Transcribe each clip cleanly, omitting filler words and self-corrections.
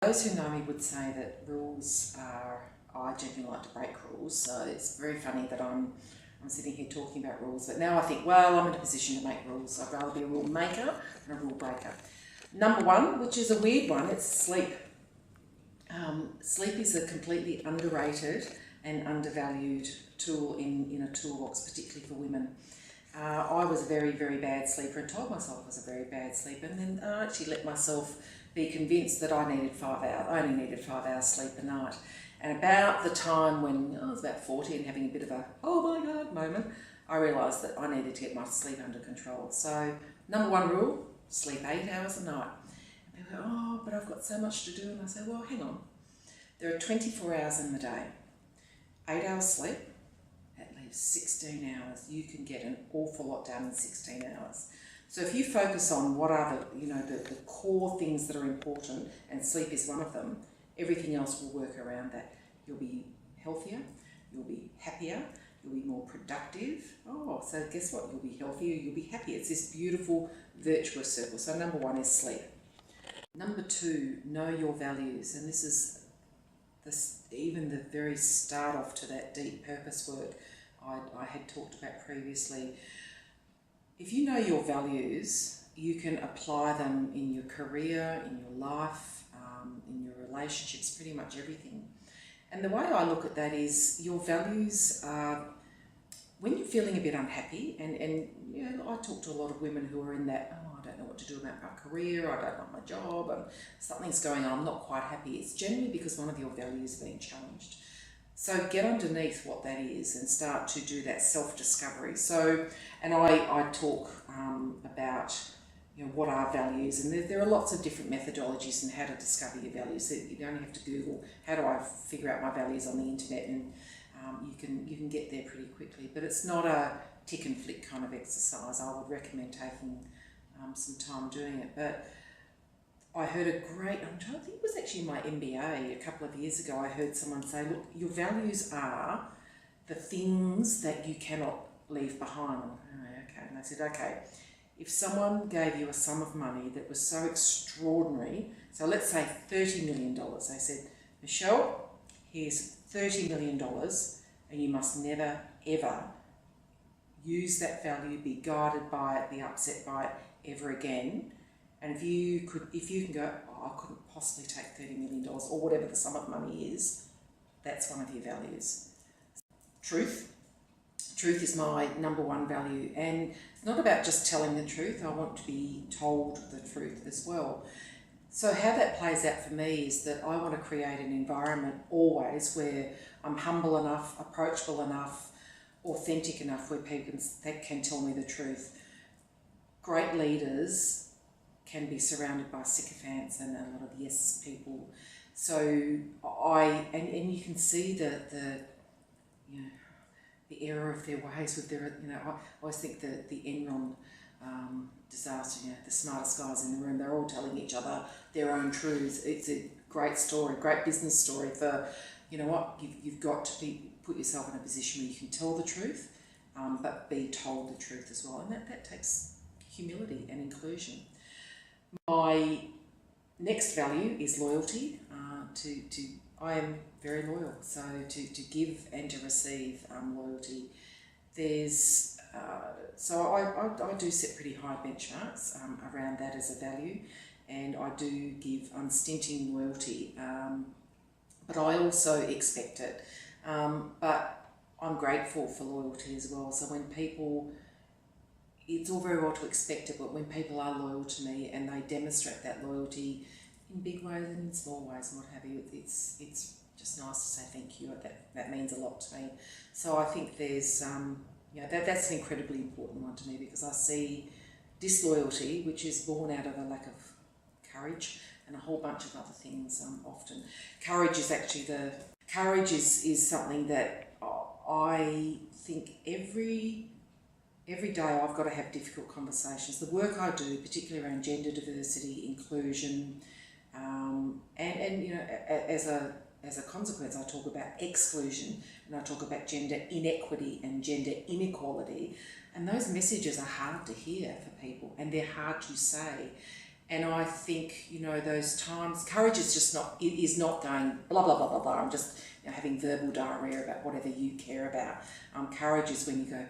Those who know me would say that I genuinely like to break rules, so it's very funny that I'm sitting here talking about rules, but now I think, well, I'm in a position to make rules. I'd rather be a rule maker than a rule breaker. Number one, which is a weird one, it's sleep. Sleep is a completely underrated and undervalued tool in a toolbox, particularly for women. I was a very, very bad sleeper and told myself I was a very bad sleeper, and then I actually let myself be convinced that I only needed 5 hours sleep a night. And about the time when I was about 40 and having a bit of a, oh my God moment, I realised that I needed to get my sleep under control. So, number one rule, sleep 8 hours a night. And they go, oh, but I've got so much to do. And I say, well, hang on. There are 24 hours in the day. 8 hours sleep, that leaves 16 hours. You can get an awful lot done in 16 hours. So if you focus on what are the core things that are important, and sleep is one of them, everything else will work around that. You'll be healthier, you'll be happier, you'll be more productive. Oh, so guess what? You'll be healthier, you'll be happier. It's this beautiful virtuous circle. So number one is sleep. Number two, know your values. And this is even the very start off to that deep purpose work I had talked about previously. If you know your values, you can apply them in your career, in your life, in your relationships, pretty much everything. And the way I look at that is your values are, when you're feeling a bit unhappy, and I talk to a lot of women who are in that, oh, I don't know what to do about my career, I don't like my job, and something's going on, I'm not quite happy. It's generally because one of your values is being challenged. So get underneath what that is and start to do that self-discovery. So, and I talk about what are values, and there are lots of different methodologies in how to discover your values. You only have to Google, how do I figure out my values on the internet, and you can get there pretty quickly. But it's not a tick and flick kind of exercise. I would recommend taking some time doing it. But I heard a great, I think it was actually my MBA a couple of years ago, I heard someone say, look, your values are the things that you cannot leave behind. Okay, and I said, okay, if someone gave you a sum of money that was so extraordinary, so let's say $30 million, they said, Michelle, here's $30 million, and you must never, ever use that value, be guided by it, be upset by it ever again. And if you can go, oh, I couldn't possibly take $30 million or whatever the sum of money is, that's one of your values. Truth. Truth is my number one value, and it's not about just telling the truth. I want to be told the truth as well. So how that plays out for me is that I want to create an environment always where I'm humble enough, approachable enough, authentic enough where people can tell me the truth. Great leaders can be surrounded by sycophants and a lot of yes people. So and you can see the error of their ways with their, I always think that the Enron disaster, the smartest guys in the room, they're all telling each other their own truths. It's a great story, great business story for, you've got to put yourself in a position where you can tell the truth, but be told the truth as well. And that takes humility and inclusion. My next value is loyalty. I am very loyal, so to give and to receive loyalty. There's so I do set pretty high benchmarks around that as a value, and I do give unstinting loyalty, but I also expect it. But I'm grateful for loyalty as well. So when people, it's all very well to expect it, but when people are loyal to me and they demonstrate that loyalty in big ways and in small ways and what have you, it's just nice to say thank you. That means a lot to me. So I think there's that's an incredibly important one to me, because I see disloyalty, which is born out of a lack of courage and a whole bunch of other things. Often courage is actually is something that I think every day I've got to have difficult conversations. The work I do, particularly around gender diversity, inclusion, and as a consequence, I talk about exclusion, and I talk about gender inequity and gender inequality, and those messages are hard to hear for people, and they're hard to say. And I think, you know, those times, courage is just not, it is not going blah, blah, blah, blah, blah. I'm just, you know, having verbal diarrhea about whatever you care about. Courage is when you go,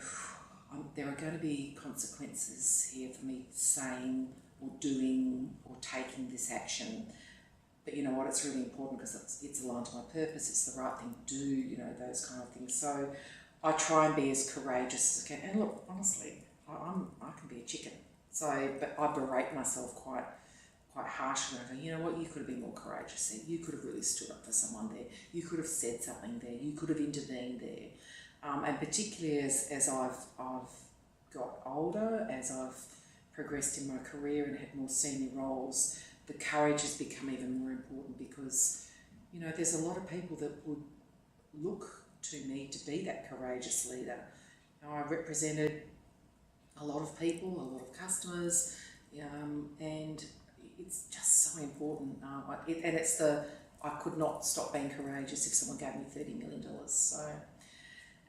there are going to be consequences here for me saying or doing or taking this action. But you know what, it's really important because it's aligned to my purpose, it's the right thing to do, you know, those kind of things. So I try and be as courageous as I can. And look, honestly, I can be a chicken. So, but I berate myself quite harshly. I go, you know what, you could have been more courageous there. You could have really stood up for someone there. You could have said something there. You could have intervened there. And particularly as I've got older, as I've progressed in my career and had more senior roles, the courage has become even more important because, you know, there's a lot of people that would look to me to be that courageous leader. You know, I represented a lot of people, a lot of customers, and it's just so important. I could not stop being courageous if someone gave me $30 million. So,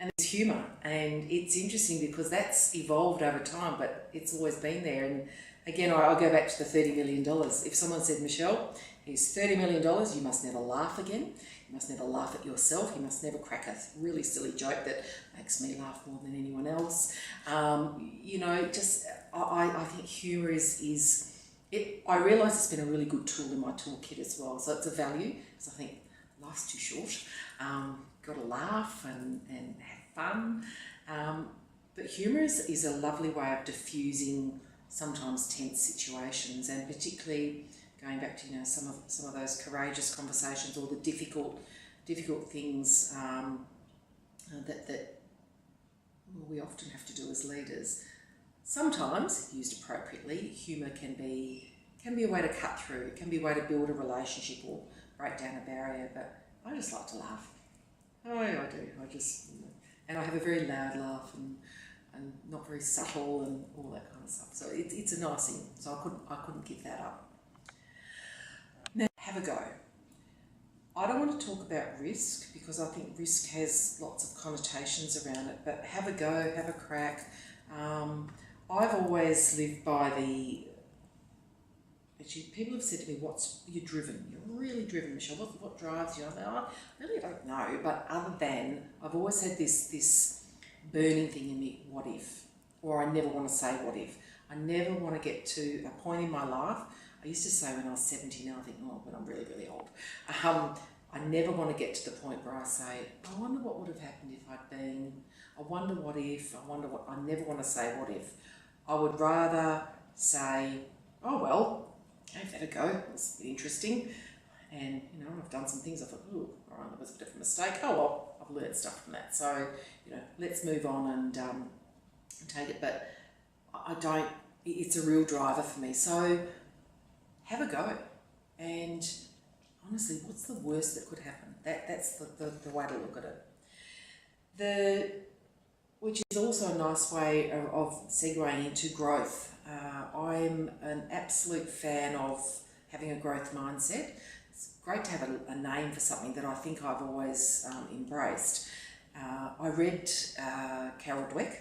and it's humour, and it's interesting because that's evolved over time, but it's always been there. And again, I go back to the $30 million. If someone said, Michelle, here's $30 million, you must never laugh again. You must never laugh at yourself. You must never crack a really silly joke that makes me laugh more than anyone else. You know, just I think humour is I realise it's been a really good tool in my toolkit as well. So it's a value because I think life's too short. Got to laugh and have fun. But humour is a lovely way of diffusing sometimes tense situations, and particularly going back to, you know, some of those courageous conversations or the difficult things that we often have to do as leaders. Sometimes, used appropriately, humour can be a way to cut through. It can be a way to build a relationship or break down a barrier. But I just like to laugh. Oh, yeah, I do. I just, you know, and I have a very loud laugh and not very subtle and all that kind of stuff. So it's a nice thing. So I couldn't give that up. Now, have a go. I don't want to talk about risk because I think risk has lots of connotations around it, but have a go, have a crack. I've always lived by people have said to me, you're driven, you're really driven, Michelle, what drives you? I really don't know, but other than, I've always had this burning thing in me, what if? Or I never want to say what if. I never want to get to a point in my life. I used to say when I was 70, now I think, oh, but I'm really, really old. I never want to get to the point where I say, I wonder what would have happened if I'd been, I wonder what if, I never want to say what if. I would rather say, oh, well, I gave that a go, it was interesting. And, you know, I've done some things, I thought, oh, all right, that was a bit of a mistake. Oh, well, I've learned stuff from that. So, you know, let's move on and take it. But it's a real driver for me. So have a go. And honestly, what's the worst that could happen? That's the way to look at it. Which is also a nice way of segueing into growth. I'm an absolute fan of having a growth mindset. It's great to have a name for something that I think I've always embraced. I read Carol Dweck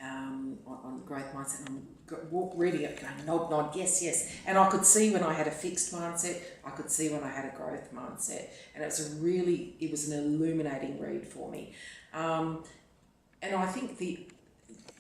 on growth mindset, and I'm reading it going, nod, yes. And I could see when I had a fixed mindset, I could see when I had a growth mindset. And it was an illuminating read for me. And I think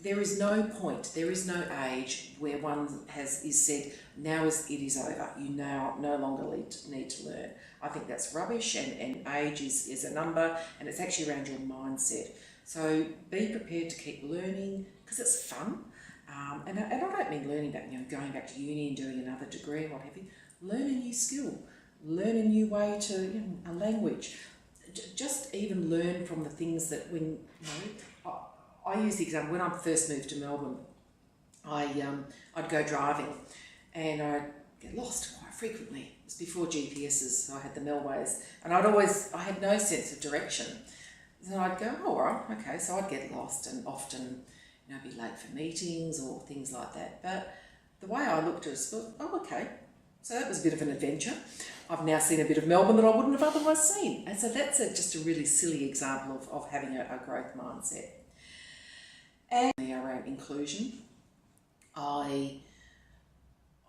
there is no point, there is no age where one is said, now it is over, you now no longer need to learn. I think that's rubbish, and age is a number, and it's actually around your mindset. So be prepared to keep learning, because it's fun. And I don't mean learning about, you know, going back to uni and doing another degree and what have you. Learn a new skill, learn a new way to, you know, a language. Just even learn from the things that when, you know, I use the example, when I first moved to Melbourne, I'd go driving and I'd get lost quite frequently. It was before GPSs, so I had the Melways, and I had no sense of direction. So I'd go, oh, all right, okay, so I'd get lost and often, you know, be late for meetings or things like that. But the way I looked at it was, oh, okay, so that was a bit of an adventure. I've now seen a bit of Melbourne that I wouldn't have otherwise seen. And so that's just a really silly example of having a growth mindset. And around inclusion, I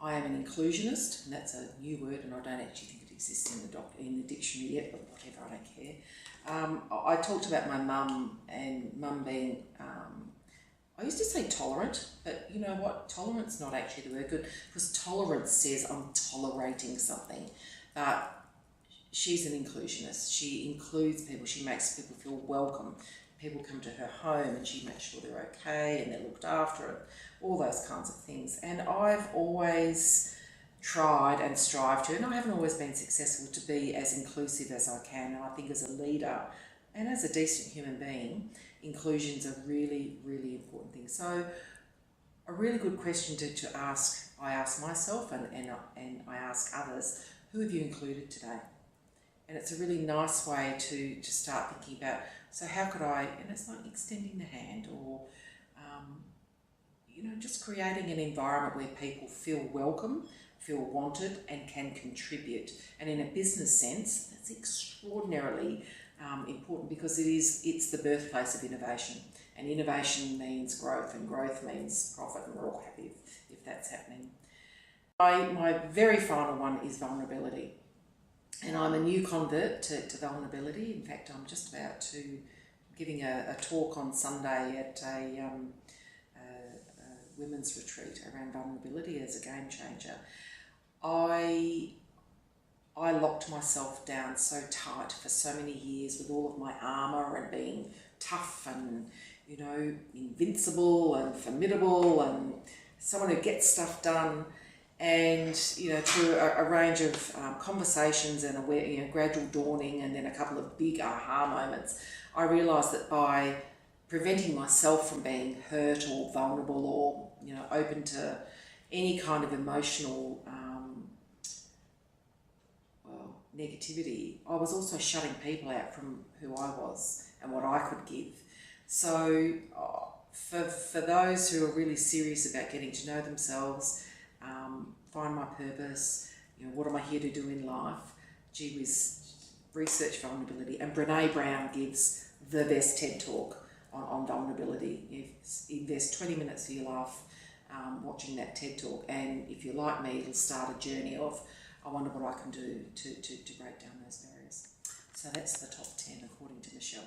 I am an inclusionist, and that's a new word, and I don't actually think it exists in the dictionary yet, but whatever, I don't care. I talked about my mum, and mum being, I used to say tolerant, but you know what? Tolerant's not actually the word good, because tolerance says I'm tolerating something, but she's an inclusionist. She includes people, she makes people feel welcome. People come to her home and she makes sure they're okay and they're looked after and all those kinds of things. And I've always tried and strived to, and I haven't always been successful, to be as inclusive as I can. And I think as a leader and as a decent human being, inclusion's a really, really important thing. So a really good question to ask, I ask myself and I ask others, who have you included today? And it's a really nice way to start thinking about, so how could I, and it's like extending the hand or, just creating an environment where people feel welcome, feel wanted and can contribute. And in a business sense, that's extraordinarily important, because it's the birthplace of innovation. And innovation means growth, and growth means profit, and we're all happy if that's happening. My very final one is vulnerability. And I'm a new convert to vulnerability. In fact, I'm just about to giving a talk on Sunday at a women's retreat around vulnerability as a game changer. I locked myself down so tight for so many years with all of my armour and being tough and, invincible and formidable and someone who gets stuff done. And, through a range of conversations and gradual dawning and then a couple of big aha moments, I realised that by preventing myself from being hurt or vulnerable or, open to any kind of emotional negativity, I was also shutting people out from who I was and what I could give. So for those who are really serious about getting to know themselves, find my purpose, what am I here to do in life? Gee whiz, research vulnerability. And Brene Brown gives the best TED talk on vulnerability. Invest 20 minutes of your life watching that TED talk, and if you're like me, it'll start a journey of, I wonder what I can do to break down those barriers. So that's the top 10 according to Michelle.